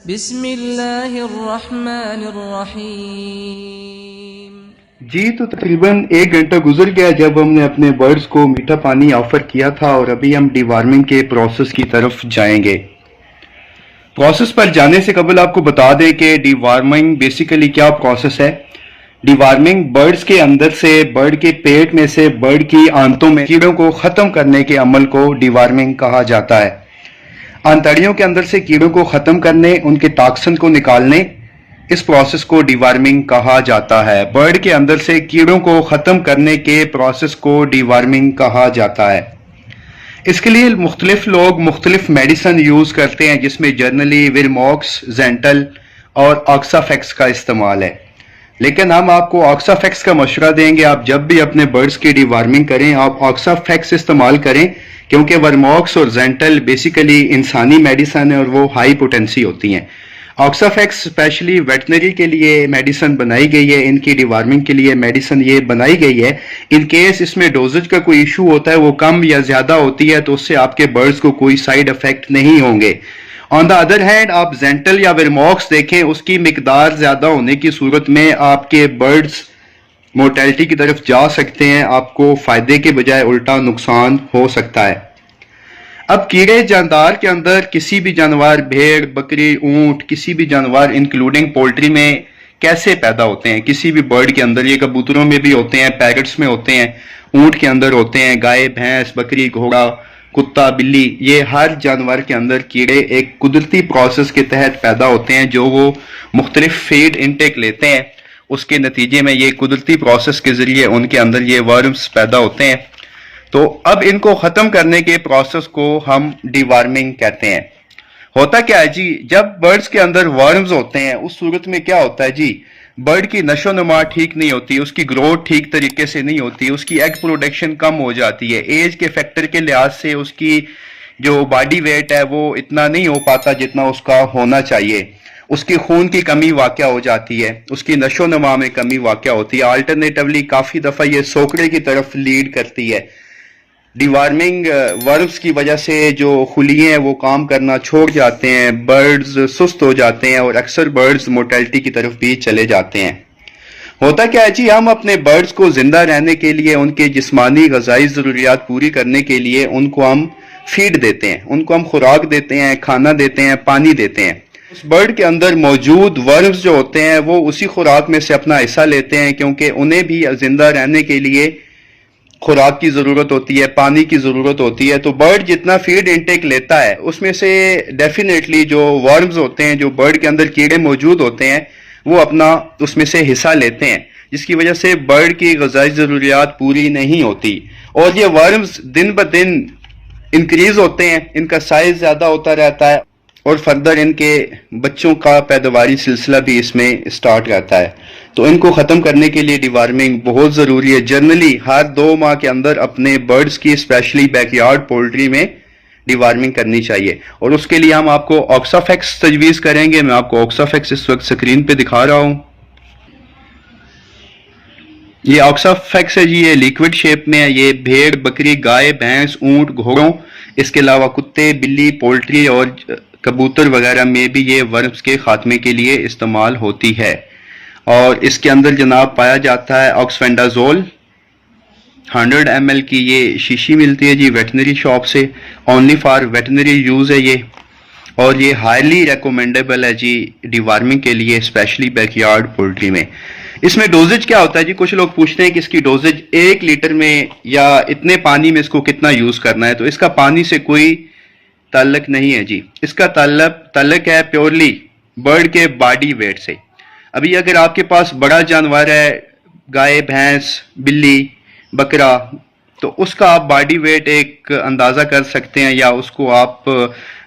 बिस्मिल्लाहिर्रहमानिर्रहीम। जी तो तकरीबन 1 घंटा गुजर गया जब हमने अपने बर्ड्स को मीठा पानी ऑफर किया था और अभी हम डिवार्मिंग के प्रोसेस की तरफ जाएंगे। प्रोसेस पर जाने से कबल आपको बता दें कि डिवार्मिंग बेसिकली क्या प्रोसेस है। डिवार्मिंग बर्ड्स के अंदर से, बर्ड के पेट में से, बर्ड की आंतों में कीड़ों को खत्म करने के अमल को डिवार्मिंग कहा जाता है। आंतड़ियों के अंदर से कीड़ों को खत्म करने, उनके टॉक्सिन को निकालने, इस प्रोसेस को डिवार्मिंग कहा जाता है। बर्ड के अंदर से कीड़ों को खत्म करने के प्रोसेस को डिवार्मिंग कहा जाता है। इसके लिए मुख्तलिफ लोग मुख्तलिफ मेडिसिन यूज करते हैं, जिसमें जनरली विरमॉक्स, जेंटल और ऑक्साफेक्स का इस्तेमाल है। लेकिन हम आपको ऑक्साफेक्स का मशवरा देंगे, आप जब भी अपने बर्ड्स की डिवार्मिंग करें आप ऑक्साफेक्स इस्तेमाल करें, क्योंकि वर्मॉक्स और जेंटल बेसिकली इंसानी मेडिसिन है और वो हाई पोटेंसी होती हैं। ऑक्साफेक्स स्पेशली वेटनरी के लिए मेडिसिन बनाई गई है, इनकी डिवार्मिंग के लिए मेडिसिन ये बनाई गई है। इन केस इसमें डोजेज का कोई इशू होता है, वो कम या ज्यादा होती है, तो उससे आपके बर्ड्स को कोई साइड इफेक्ट नहीं होंगे। ऑन द अदर हैंड आप जेंटल या विरमॉक्स देखें, उसकी मिकदार ज्यादा होने की सूरत में आपके बर्ड्स मोर्टेलिटी की तरफ जा सकते हैं, आपको फायदे के बजाय उल्टा नुकसान हो सकता है। अब कीड़े जानदार के अंदर किसी भी जानवर, भेड़, बकरी, ऊंट, किसी भी जानवर इंक्लूडिंग पोल्ट्री में कैसे पैदा होते हैं, किसी भी बर्ड के अंदर, ये कबूतरों में भी होते हैं, पैरट्स में होते हैं, ऊंट के अंदर होते हैं, गाय, भैंस, बकरी, घोड़ा, कुत्ता, बिल्ली, ये हर जानवर के अंदर कीड़े एक कुदरती प्रोसेस के तहत पैदा होते हैं, जो वो मुख्तलिफ फीड इनटेक लेते हैं, उसके नतीजे में ये कुदरती प्रोसेस के जरिए उनके अंदर ये वर्म्स पैदा होते हैं। तो अब इनको खत्म करने के प्रोसेस को हम डिवार्मिंग कहते हैं। होता क्या है जी, जब बर्ड्स के अंदर वर्म्स होते हैं उस सूरत में क्या होता है जी, बर्ड की नशो नुमा ठीक नहीं होती, उसकी ग्रोथ ठीक तरीके से नहीं होती, उसकी एग प्रोडक्शन कम हो जाती है, एज के फैक्टर के लिहाज से उसकी जो बॉडी वेट है वो इतना नहीं हो पाता जितना उसका होना चाहिए, उसकी खून की कमी वाक़या हो जाती है, उसकी नशो नुमा में कमी वाक़या होती है। अल्टरनेटिवली काफ़ी दफ़ा ये सोकड़े की तरफ लीड करती है। डिवार्मिंग वर्म्स की वजह से जो खुलिए हैं वो काम करना छोड़ जाते हैं, बर्ड्स सुस्त हो जाते हैं और अक्सर बर्ड्स मोर्टेलिटी की तरफ भी चले जाते हैं। होता क्या है जी, हम अपने बर्ड्स को जिंदा रहने के लिए, उनके जिस्मानी ग़िज़ाई ज़रूरियात पूरी करने के लिए उनको हम फीड देते हैं, उनको हम खुराक देते हैं, खाना देते हैं, पानी देते हैं। उस बर्ड के अंदर मौजूद वर्म्स जो होते हैं वो उसी खुराक में से अपना हिस्सा लेते हैं, क्योंकि उन्हें भी जिंदा रहने के लिए खुराक की जरूरत होती है, पानी की जरूरत होती है। तो बर्ड जितना फीड इनटेक लेता है उसमें से डेफिनेटली जो वर्म्स होते हैं, जो बर्ड के अंदर कीड़े मौजूद होते हैं, वो अपना उसमें से हिस्सा लेते हैं, जिसकी वजह से बर्ड की ग़िज़ाई ज़रूरियात पूरी नहीं होती और ये वर्म्स दिन ब दिन इंक्रीज होते हैं, इनका साइज ज़्यादा होता रहता है और फर्दर इनके बच्चों का पैदावारी सिलसिला भी इसमें स्टार्ट रहता है। तो इनको ख़त्म करने के लिए डिवार्मिंग बहुत ज़रूरी है। जनरली हर 2 माह के अंदर अपने बर्ड्स की, स्पेशली बैकयार्ड पोल्ट्री में डिवार्मिंग करनी चाहिए और उसके लिए हम आपको ऑक्साफेक्स तजवीज़ करेंगे। मैं आपको ऑक्साफेक्स इस वक्त स्क्रीन पे दिखा रहा हूँ। ये ऑक्साफेक्स है जी, ये लिक्विड शेप में है। ये भेड़, बकरी, गाय, भैंस, ऊंट, घोड़ों, इसके अलावा कुत्ते, बिल्ली, पोल्ट्री और कबूतर वगैरह में भी ये वर्म्स के खात्मे के लिए इस्तेमाल होती है। और इसके अंदर जनाब पाया जाता है ऑक्सफेंडाजोल। 100 ml की ये शीशी मिलती है जी वेटनरी शॉप से, ओनली फॉर वेटनरी यूज़ है ये, और ये हाईली रिकमेंडेबल है जी डिवार्मिंग के लिए, स्पेशली बैकयार्ड पोल्ट्री में। इसमें डोजेज क्या होता है जी, कुछ लोग पूछते हैं कि इसकी डोजेज 1 लीटर में या इतने पानी में इसको कितना यूज़ करना है। तो इसका पानी से कोई ताल्लुक नहीं है जी, इसका ताल्लुक है प्योरली बर्ड के बॉडी वेट से। अभी अगर आपके पास बड़ा जानवर है, गाय, भैंस, बिल्ली, बकरा, तो उसका आप बॉडी वेट एक अंदाज़ा कर सकते हैं या उसको आप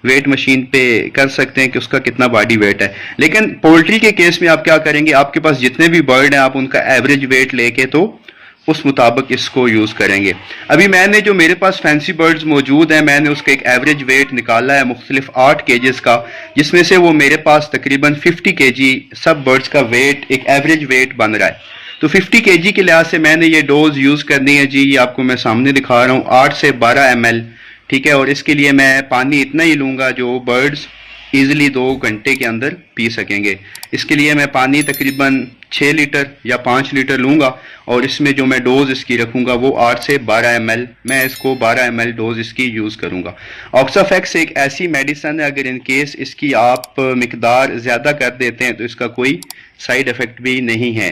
वेट मशीन पे कर सकते हैं कि उसका कितना बॉडी वेट है। लेकिन पोल्ट्री के केस में आप क्या करेंगे, आपके पास जितने भी बर्ड हैं आप उनका एवरेज वेट लेके तो उस मुताबिक इसको यूज़ करेंगे। अभी मैंने जो मेरे पास फैंसी बर्ड्स मौजूद हैं, मैंने उसका एक एवरेज वेट निकाला है मुख्तलिफ 8 केजेस का, जिसमें से वो मेरे पास तकरीबन 50 केजी सब बर्ड्स का वेट, एक एवरेज वेट बन रहा है। तो 50 केजी के लिहाज से मैंने ये डोज यूज़ करनी है जी, ये आपको मैं सामने दिखा रहा हूँ, 8 से 12 ml, ठीक है। और इसके लिए मैं पानी इतना ही लूँगा जो बर्ड्स ईजिली 2 घंटे के अंदर पी सकेंगे। इसके लिए मैं पानी तकरीबन 6 लीटर या 5 लीटर लूँगा और इसमें जो मैं डोज इसकी रखूँगा वो 8 से 12 ml, मैं इसको 12 ml डोज इसकी यूज़ करूँगा। ऑक्साफेक्स एक ऐसी मेडिसन है, अगर इन केस इसकी आप मिकदार ज़्यादा कर देते हैं तो इसका कोई साइड इफ़ेक्ट भी नहीं है।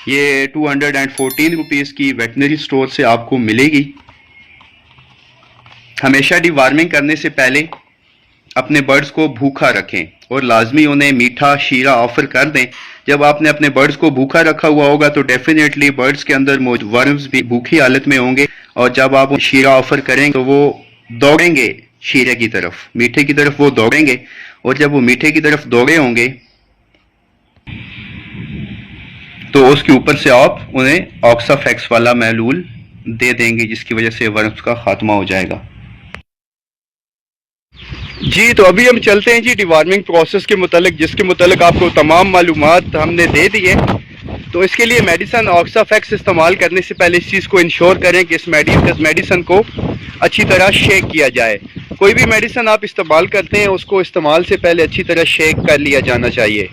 ये 214 रुपीज़ की वेटनरी स्टोर से आपको मिलेगी। हमेशा डिवार्मिंग करने से पहले अपने बर्ड्स को भूखा रखें और लाजमी उन्हें मीठा शीरा ऑफर कर दें। जब आपने अपने बर्ड्स को भूखा रखा हुआ होगा तो डेफिनेटली बर्ड्स के अंदर मौजूद वर्म्स भी भूखी हालत में होंगे और जब आप शीरा ऑफर करें तो वो दौड़ेंगे शीरे की तरफ, मीठे की तरफ वो दौड़ेंगे और जब वो मीठे की तरफ दौड़े होंगे तो उसके ऊपर से आप उन्हें ऑक्साफेक्स वाला महलूल दे देंगे जिसकी वजह से वर्म्स का खात्मा हो जाएगा। जी तो अभी हम चलते हैं जी डिवार्मिंग प्रोसेस के मुतालिक, जिसके मुतालिक आपको तमाम मालूमात हमने दे दी है। तो इसके लिए मेडिसन ऑक्साफेक्स इस्तेमाल करने से पहले इस चीज़ को इंश्योर करें कि इस मेडिसन को अच्छी तरह शेक किया जाए। कोई भी मेडिसन आप इस्तेमाल करते हैं उसको इस्तेमाल से पहले अच्छी तरह शेक कर लिया जाना चाहिए।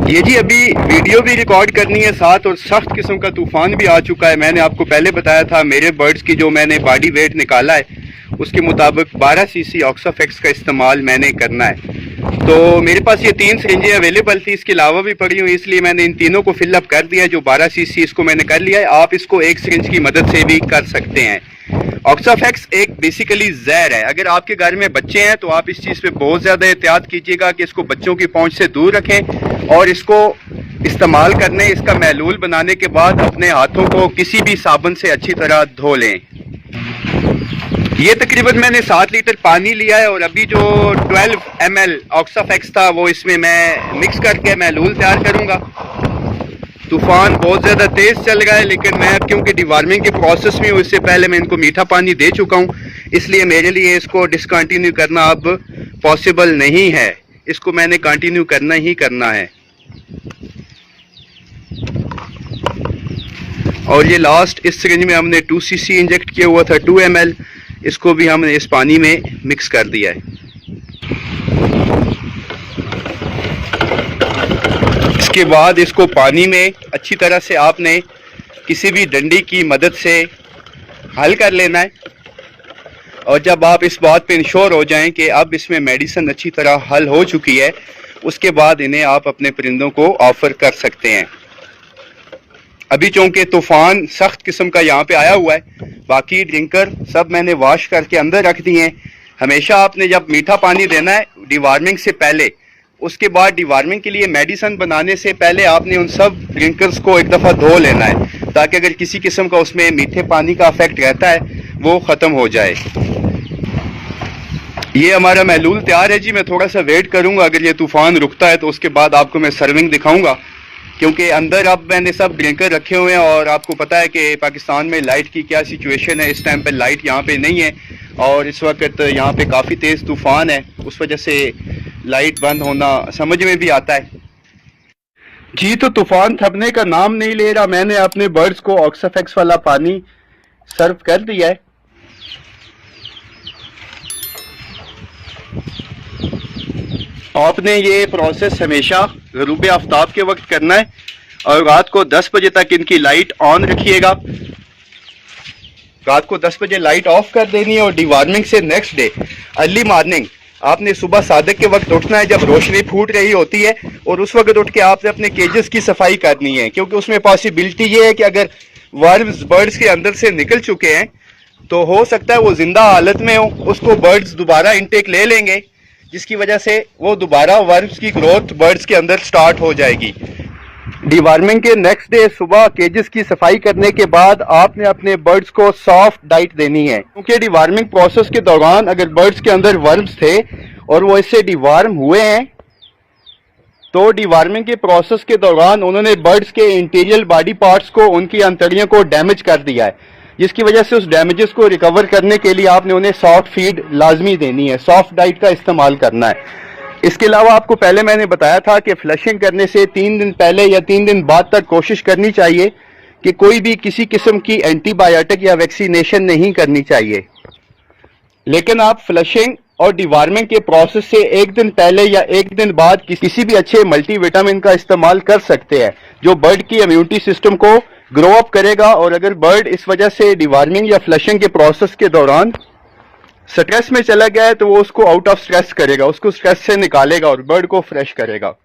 ये जी अभी वीडियो भी रिकॉर्ड करनी है साथ, और सख्त किस्म का तूफान भी आ चुका है। मैंने आपको पहले बताया था मेरे बर्ड्स की जो मैंने बॉडी वेट निकाला है उसके मुताबिक 12 सीसी ऑक्साफेक्स का इस्तेमाल मैंने करना है। तो मेरे पास ये 3 सिरिंजें अवेलेबल थी, इसके अलावा भी पड़ी हुई, इसलिए मैंने इन तीनों को फिलअप कर दिया है। जो 12 सीसी इसको मैंने कर लिया है। आप इसको एक सिरिंज की मदद से भी कर सकते हैं। ऑक्साफेक्स एक बेसिकली जहर है। अगर आपके घर में बच्चे हैं तो आप इस चीज़ पे बहुत ज़्यादा एहतियात कीजिएगा कि इसको बच्चों की पहुंच से दूर रखें और इसको इस्तेमाल करने, इसका महलूल बनाने के बाद अपने हाथों को किसी भी साबुन से अच्छी तरह धो लें। ये तकरीबन मैंने 7 लीटर पानी लिया है और अभी जो 12 ml ऑक्साफेक्स था वो इसमें मैं मिक्स करके महलूल तैयार करूंगा। तूफान बहुत ज़्यादा तेज़ चल रहा है, लेकिन मैं अब क्योंकि डिवार्मिंग के प्रोसेस में हूँ, इससे पहले मैं इनको मीठा पानी दे चुका हूँ, इसलिए मेरे लिए इसको डिसकंटिन्यू करना अब पॉसिबल नहीं है। इसको मैंने कंटिन्यू करना ही करना है। और ये लास्ट इस सिरिंज में हमने 2 cc इंजेक्ट किया हुआ था 2 ml, इसको भी हमने इस पानी में मिक्स कर दिया है। इसके बाद इसको पानी में अच्छी तरह से आपने किसी भी डंडी की मदद से हल कर लेना है। और जब आप इस बात पे इंश्योर हो जाएं कि अब इसमें मेडिसिन अच्छी तरह हल हो चुकी है, उसके बाद इन्हें आप अपने परिंदों को ऑफर कर सकते हैं। अभी चूंकि तूफान सख्त किस्म का यहाँ पे आया हुआ है, बाकी ड्रिंकर सब मैंने वॉश करके अंदर रख दिए हैं। हमेशा आपने जब मीठा पानी देना है डिवार्मिंग से पहले, उसके बाद डिवार्मिंग के लिए मेडिसिन बनाने से पहले आपने उन सब ड्रिंकर्स को एक दफ़ा धो लेना है, ताकि अगर किसी किस्म का उसमें मीठे पानी का इफेक्ट रहता है वो ख़त्म हो जाए। ये हमारा महलूल तैयार है जी। मैं थोड़ा सा वेट करूँगा, अगर ये तूफान रुकता है तो उसके बाद आपको मैं सर्विंग दिखाऊँगा, क्योंकि अंदर अब मैंने सब ड्रिंकर रखे हुए हैं और आपको पता है कि पाकिस्तान में लाइट की क्या सिचुएशन है। इस टाइम पे लाइट यहाँ पे नहीं है और इस वक्त यहाँ पे काफ़ी तेज़ तूफान है, उस वजह से लाइट बंद होना समझ में भी आता है जी। तो तूफान थमने का नाम नहीं ले रहा। मैंने अपने बर्ड्स को ऑक्साफेक्स वाला पानी सर्व कर दिया है। आपने ये प्रोसेस हमेशा ग़ुरूब आफ्ताब के वक्त करना है और रात को 10 बजे तक इनकी लाइट ऑन रखिएगा। रात को 10 बजे लाइट ऑफ कर देनी है और डिवार्मिंग से नेक्स्ट डे अर्ली मॉर्निंग आपने सुबह सादिक के वक्त उठना है, जब रोशनी फूट रही होती है, और उस वक्त उठ के आपने अपने केजेस की सफाई करनी है, क्योंकि उसमें पॉसिबिलिटी ये है कि अगर वर्म्स बर्ड्स के अंदर से निकल चुके हैं तो हो सकता है वो जिंदा हालत में हो, उसको बर्ड्स दोबारा इनटेक ले लेंगे, जिसकी वजह से वो दोबारा वर्म्स की ग्रोथ बर्ड्स के अंदर स्टार्ट हो जाएगी। डिवार्मिंग के नेक्स्ट डे सुबह केजेस की सफाई करने के बाद आपने अपने बर्ड्स को सॉफ्ट डाइट देनी है, क्योंकि डिवार्मिंग प्रोसेस के दौरान अगर बर्ड्स के अंदर वर्म्स थे और वो इससे डिवार्म हुए हैं तो डिवार्मिंग के प्रोसेस के दौरान उन्होंने बर्ड्स के इंटीरियर बॉडी पार्ट्स को, उनकी अंतड़ियों को डैमेज कर दिया है, जिसकी वजह से उस डैमेजेस को रिकवर करने के लिए आपने उन्हें सॉफ्ट फीड लाजमी देनी है, सॉफ्ट डाइट का इस्तेमाल करना है। इसके अलावा आपको पहले मैंने बताया था कि फ्लशिंग करने से 3 दिन पहले या 3 दिन बाद तक कोशिश करनी चाहिए कि कोई भी किसी किस्म की एंटीबायोटिक या वैक्सीनेशन नहीं करनी चाहिए। लेकिन आप फ्लशिंग और डिवार्मिंग के प्रोसेस से एक दिन पहले या एक दिन बाद किसी भी अच्छे मल्टीविटामिन का इस्तेमाल कर सकते हैं, जो बर्ड की इम्यूनिटी सिस्टम को ग्रो अप करेगा। और अगर बर्ड इस वजह से डिवार्मिंग या फ्लशिंग के प्रोसेस के दौरान स्ट्रेस में चला गया है तो वो उसको आउट ऑफ स्ट्रेस करेगा, उसको स्ट्रेस से निकालेगा और बर्ड को फ्रेश करेगा।